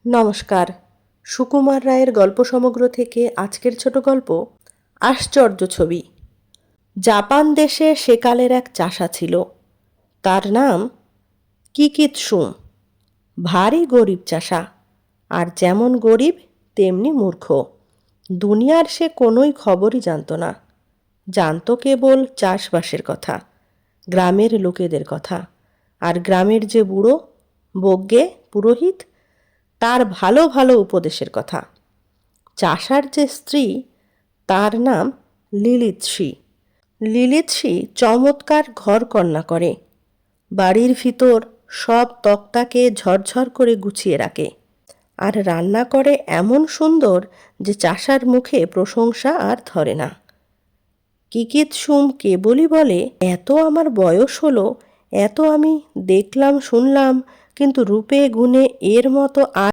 নমস্কার। সুকুমার রায়ের গল্প সমগ্র থেকে আজকের ছোট গল্প আশ্চর্য ছবি। জাপান দেশে সেকালের এক চাষা ছিল। তার নাম কিকিৎসুম। ভারী গরিব চাষা, আর যেমন গরিব তেমনি মূর্খ। দুনিয়ার সে কোনোই খবরই জানত না। জানত কেবল চাষবাসের কথা, গ্রামের লোকেদের কথা, আর গ্রামের যে বুড়ো বজ্ঞে পুরোহিত তার ভালো ভালো উপদেশের কথা। চাষার যে স্ত্রী, তার নাম লিলিৎসি। লিলিৎসি চমৎকার ঘরকন্না করে। বাড়ির ভিতর সব তক্তাকে ঝরঝর করে গুছিয়ে রাখে, আর রান্না করে এমন সুন্দর যে চাষার মুখে প্রশংসা আর ধরে না। কিকিৎসুম কেবলই বলে, এত আমার বয়স হলো, এত আমি দেখলাম শুনলাম, কিন্তু রূপে গুণে এর মতো আর